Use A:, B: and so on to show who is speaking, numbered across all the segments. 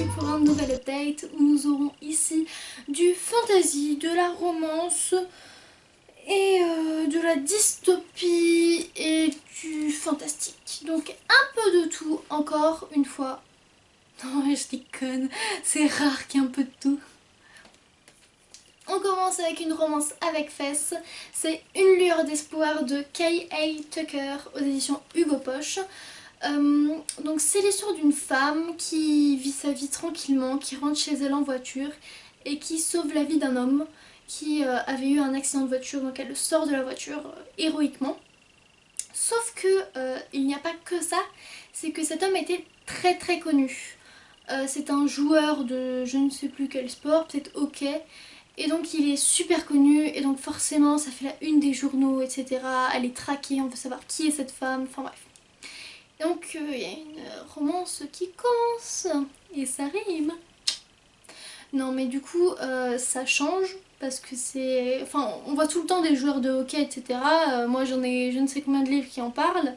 A: parti pour un nouvel update où nous aurons ici du fantasy, de la romance et de la dystopie et du fantastique. Donc un peu de tout encore une fois. Non, je déconne, c'est rare qu'il y ait un peu de tout. On commence avec une romance avec fesses, c'est Une lueur d'espoir de K.A. Tucker aux éditions Hugo Poche. Donc c'est l'histoire d'une femme qui vit sa vie tranquillement, qui rentre chez elle en voiture et qui sauve la vie d'un homme qui avait eu un accident de voiture, donc elle le sort de la voiture héroïquement. Sauf que il n'y a pas que ça, c'est que cet homme était très très connu. C'est un joueur de je ne sais plus quel sport, peut-être hockey. Et donc il est super connu et donc forcément ça fait la une des journaux, etc. Elle est traquée, on veut savoir qui est cette femme, enfin bref. Donc il y a une romance qui commence et ça rime. Non mais du coup ça change parce que c'est... Enfin on voit tout le temps des joueurs de hockey, etc. Moi j'en ai je ne sais combien de livres qui en parlent.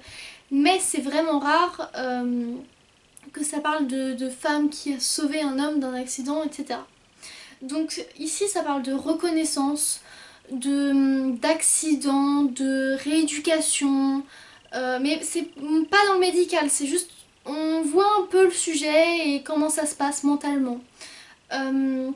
A: Mais c'est vraiment rare que ça parle de femme qui a sauvé un homme d'un accident, etc. Donc ici ça parle de reconnaissance, d'accident, de rééducation, mais c'est pas dans le médical, c'est juste on voit un peu le sujet et comment ça se passe mentalement. Euh,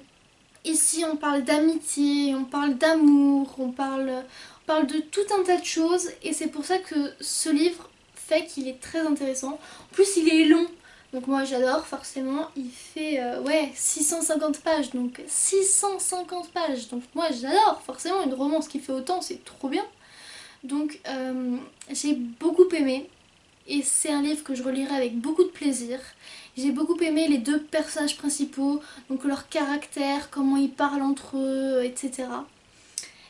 A: Ici on parle d'amitié, on parle d'amour, on parle de tout un tas de choses et c'est pour ça que ce livre fait qu'il est très intéressant. En plus il est long, donc moi j'adore forcément, il fait ouais 650 pages, donc 650 pages, donc moi j'adore forcément une romance qui fait autant, c'est trop bien. Donc j'ai beaucoup aimé et c'est un livre que je relirai avec beaucoup de plaisir. J'ai beaucoup aimé les deux personnages principaux, donc leur caractère, comment ils parlent entre eux, etc.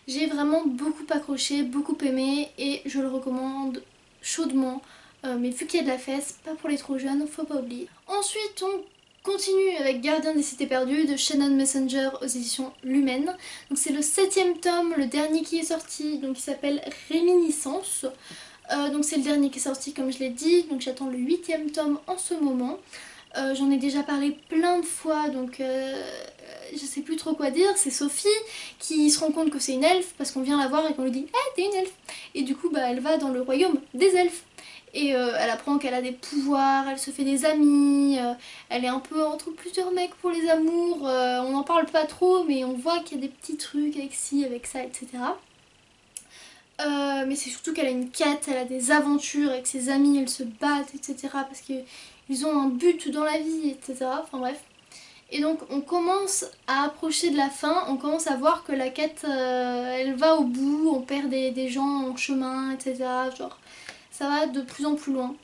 A: J'ai vraiment beaucoup accroché, beaucoup aimé et je le recommande chaudement. Mais vu qu'il y a de la fesse, pas pour les trop jeunes, faut pas oublier. Ensuite on continue avec Gardien des cités perdues de Shannon Messenger aux éditions Lumen. Donc c'est le 7ème tome, le dernier qui est sorti, donc il s'appelle Réminiscence. Donc c'est le dernier qui est sorti comme je l'ai dit, donc j'attends le 8ème tome en ce moment. J'en ai déjà parlé plein de fois, donc je sais plus trop quoi dire. C'est Sophie qui se rend compte que c'est une elfe parce qu'on vient la voir et qu'on lui dit « Hey, t'es une elfe !» Et du coup elle va dans le royaume des elfes. Et elle apprend qu'elle a des pouvoirs, elle se fait des amis, elle est un peu entre plusieurs mecs pour les amours, on n'en parle pas trop mais on voit qu'il y a des petits trucs avec ci, avec ça, etc. Mais c'est surtout qu'elle a une quête, elle a des aventures avec ses amis, elle se battent, etc. Parce qu'ils ont un but dans la vie, etc. Enfin bref. Et donc on commence à approcher de la fin, on commence à voir que la quête, elle va au bout, on perd des gens en chemin, etc. Genre, ça va de plus en plus loin.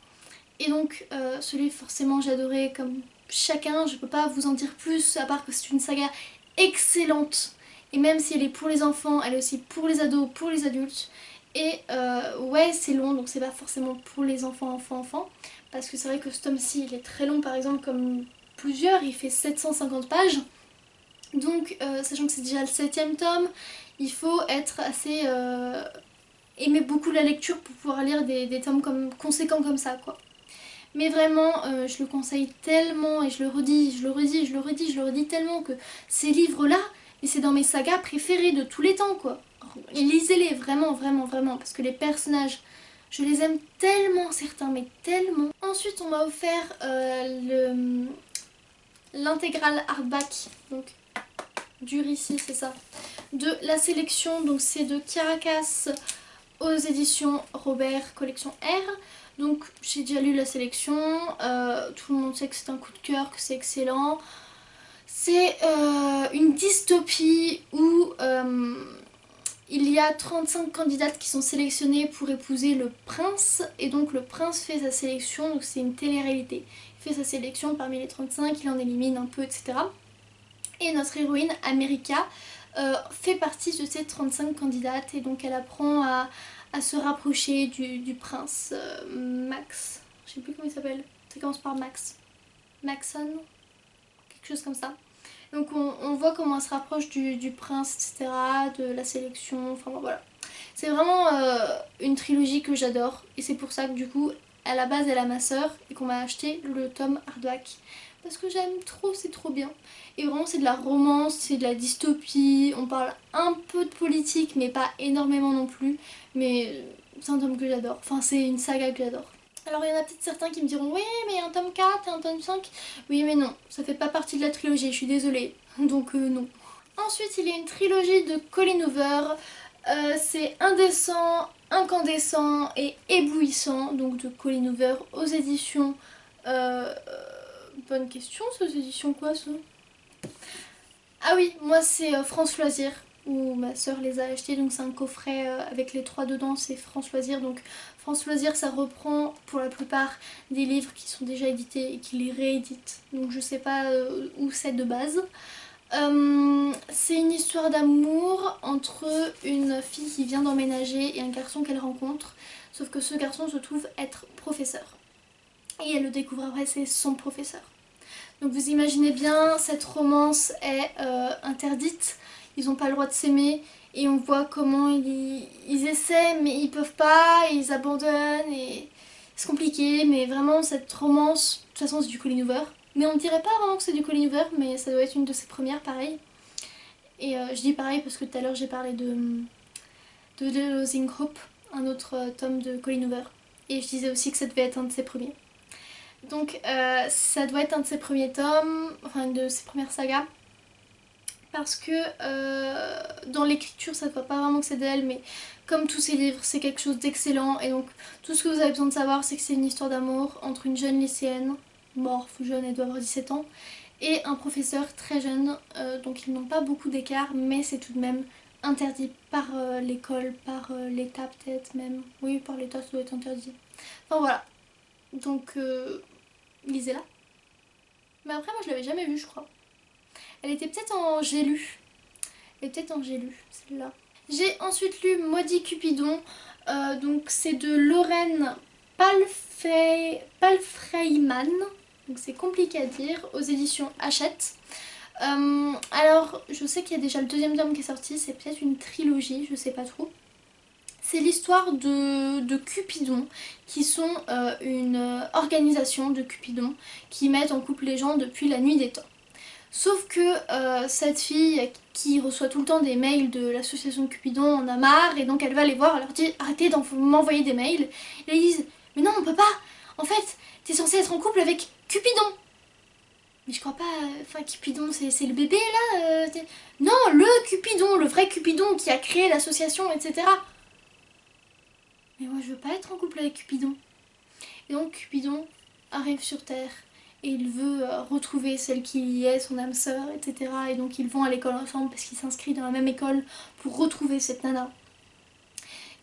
A: Et donc ce livre, forcément, j'ai adoré comme chacun, je peux pas vous en dire plus, à part que c'est une saga excellente. Et même si elle est pour les enfants, elle est aussi pour les ados, pour les adultes. Et ouais, c'est long, donc c'est pas forcément pour les enfants, parce que c'est vrai que ce tome-ci, il est très long, par exemple, comme plusieurs, il fait 750 pages. Donc, sachant que c'est déjà le 7ème tome, il faut être assez... aimer beaucoup la lecture pour pouvoir lire des tomes conséquents comme ça, quoi. Mais vraiment, je le conseille tellement, et je le redis, je le redis, je le redis, je le redis tellement que ces livres-là, et c'est dans mes sagas préférées de tous les temps, quoi. Lisez-les, vraiment, vraiment, vraiment, parce que les personnages, je les aime tellement, certains, mais tellement. Ensuite, on m'a offert l'intégrale hardback, donc du récit, c'est ça, de la sélection, donc c'est de Caracas aux éditions Robert, collection R. Donc j'ai déjà lu la sélection, tout le monde sait que c'est un coup de cœur, que c'est excellent. C'est une dystopie où il y a 35 candidates qui sont sélectionnées pour épouser le prince. Et donc le prince fait sa sélection, donc c'est une télé-réalité. Il fait sa sélection parmi les 35, il en élimine un peu, etc. Et notre héroïne, America, fait partie de ces 35 candidates. Et donc elle apprend à se rapprocher du prince Max. Je sais plus comment il s'appelle. Ça commence par Max. Maxon, quelque chose comme ça. Donc on voit comment elle se rapproche du prince, etc. De la sélection, enfin bon, voilà. C'est vraiment une trilogie que j'adore. Et c'est pour ça que du coup, à la base, elle a ma soeur et qu'on m'a acheté le tome hardback. parce que j'aime trop, c'est trop bien. Et vraiment c'est de la romance, c'est de la dystopie, on parle un peu de politique mais pas énormément non plus. Mais c'est un tome que j'adore, enfin c'est une saga que j'adore. Alors il y en a peut-être certains qui me diront oui mais un tome 4 et un tome 5. Oui mais non, ça fait pas partie de la trilogie, je suis désolée. Donc non. Ensuite il y a une trilogie de Colleen Hoover. C'est indécent, incandescent et éblouissant, donc de Colleen Hoover aux éditions... bonne question, c'est aux éditions quoi ça? Ah oui, moi c'est France Loisirs, où ma soeur les a achetés, donc c'est un coffret avec les trois dedans, c'est France Loisirs. Donc France Loisirs ça reprend pour la plupart des livres qui sont déjà édités et qui les rééditent, donc je sais pas où c'est de base. C'est une histoire d'amour entre une fille qui vient d'emménager et un garçon qu'elle rencontre, sauf que ce garçon se trouve être professeur. Et elle le découvre après, c'est son professeur. Donc vous imaginez bien, cette romance est interdite, ils n'ont pas le droit de s'aimer et on voit comment ils essaient mais ils peuvent pas, et ils abandonnent et c'est compliqué, mais vraiment cette romance, de toute façon c'est du Colleen Hoover. Mais on ne dirait pas vraiment que c'est du Colleen Hoover, mais ça doit être une de ses premières pareil. Et je dis pareil parce que tout à l'heure j'ai parlé de The Losing Hope, un autre tome de Colleen Hoover. Et je disais aussi que ça devait être un de ses premiers. Donc ça doit être un de ses premiers tomes, enfin de ses premières sagas. Parce que dans l'écriture ça ne voit pas vraiment que c'est d'elle, mais comme tous ses livres c'est quelque chose d'excellent. Et donc tout ce que vous avez besoin de savoir c'est que c'est une histoire d'amour entre une jeune lycéenne, morte ou jeune, elle doit avoir 17 ans, et un professeur très jeune, donc ils n'ont pas beaucoup d'écart, mais c'est tout de même interdit par l'école, par l'État peut-être même. Oui, par l'État ça doit être interdit. Enfin voilà, donc lisez-la. Mais après moi je l'avais jamais vue je crois. Elle était peut-être en j'ai lu. Elle est peut-être en j'ai lu celle-là. J'ai ensuite lu Maudit Cupidon, donc c'est de Lorraine Palfreyman, donc c'est compliqué à dire, aux éditions Hachette. Alors je sais qu'il y a déjà le deuxième tome qui est sorti, c'est peut-être une trilogie, je sais pas trop. C'est l'histoire de Cupidon, qui sont une organisation de Cupidon qui mettent en couple les gens depuis la nuit des temps. Sauf que cette fille qui reçoit tout le temps des mails de l'association Cupidon en a marre, et donc elle va les voir, elle leur dit arrêtez de m'envoyer des mails. Et ils disent mais non on peut pas, en fait t'es censée être en couple avec Cupidon. Mais je crois pas, enfin Cupidon c'est le bébé là non, le Cupidon, le vrai Cupidon qui a créé l'association, etc. Mais moi je veux pas être en couple avec Cupidon. Et donc Cupidon arrive sur Terre et il veut retrouver celle qui est son âme sœur, etc. Et donc ils vont à l'école ensemble parce qu'ils s'inscrivent dans la même école pour retrouver cette nana.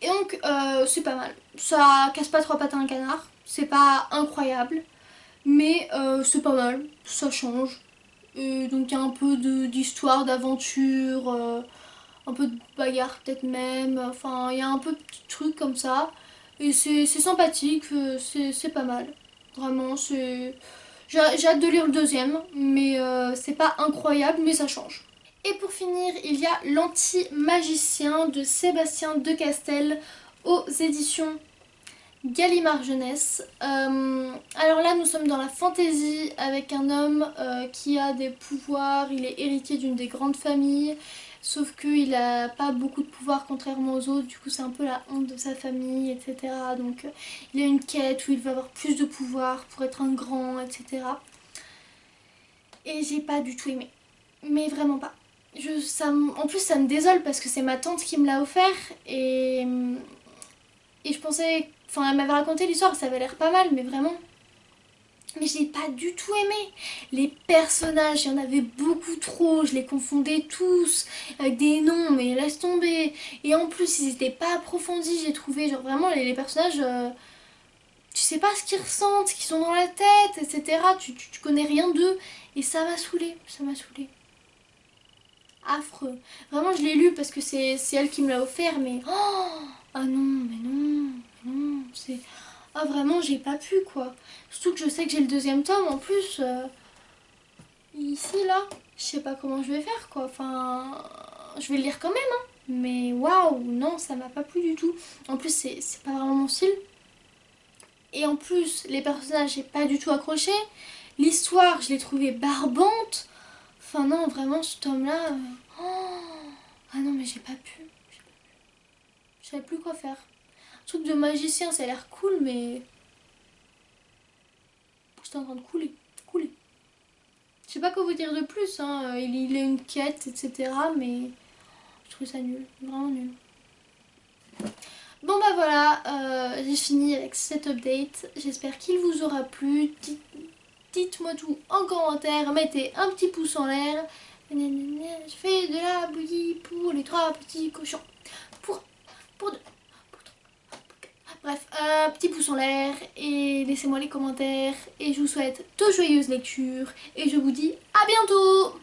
A: Et donc c'est pas mal. Ça casse pas trois pattes à un canard, c'est pas incroyable, mais c'est pas mal, ça change. Et donc il y a un peu d'histoire, d'aventure, un peu de bagarre peut-être même, enfin il y a un peu de petits trucs comme ça. Et c'est sympathique, c'est pas mal. Vraiment, c'est... J'ai hâte de lire le deuxième, mais c'est pas incroyable, mais ça change. Et pour finir, il y a L'Anti-Magicien de Sébastien Decastel aux éditions Gallimard Jeunesse. Alors là, nous sommes dans la fantaisie avec un homme qui a des pouvoirs, il est héritier d'une des grandes familles. Sauf qu'il n'a pas beaucoup de pouvoir contrairement aux autres, du coup c'est un peu la honte de sa famille, etc. Donc il a une quête où il va avoir plus de pouvoir pour être un grand, etc. Et j'ai pas du tout aimé. Mais vraiment pas. En plus ça me désole parce que c'est ma tante qui me l'a offert et je pensais... Enfin elle m'avait raconté l'histoire, ça avait l'air pas mal, mais vraiment... Mais je l'ai pas du tout aimé. Les personnages, il y en avait beaucoup trop, je les confondais tous avec des noms, mais laisse tomber. Et en plus, ils étaient pas approfondis, j'ai trouvé. Genre vraiment, les personnages, tu sais pas ce qu'ils ressentent, ce qu'ils sont dans la tête, etc. Tu connais rien d'eux. Et ça m'a saoulée, ça m'a saoulée. Affreux. Vraiment, je l'ai lu parce que c'est elle qui me l'a offert, mais... Oh ah non, mais non, non, c'est... Ah vraiment j'ai pas pu quoi. Surtout que je sais que j'ai le deuxième tome en plus. Ici là, je sais pas comment je vais faire quoi. Enfin, je vais le lire quand même hein. Mais waouh, non ça m'a pas plu du tout. En plus c'est pas vraiment mon style. Et en plus les personnages j'ai pas du tout accroché. L'histoire, je l'ai trouvée barbante. Enfin non, vraiment, ce tome-là... oh. Ah non, mais j'ai pas pu. Je savais plus quoi faire. Un truc de magicien, ça a l'air cool, mais... J'étais en train de couler. Je sais pas quoi vous dire de plus, hein. Il a une quête, etc. Mais je trouve ça nul, vraiment nul. Bon bah voilà, j'ai fini avec cet update. J'espère qu'il vous aura plu. Dites-moi tout en commentaire, mettez un petit pouce en l'air. Je fais de la bouillie pour les 3 petits cochons. Pour deux. Bref, petit pouce en l'air et laissez-moi les commentaires. Et je vous souhaite de joyeuses lectures. Et je vous dis à bientôt!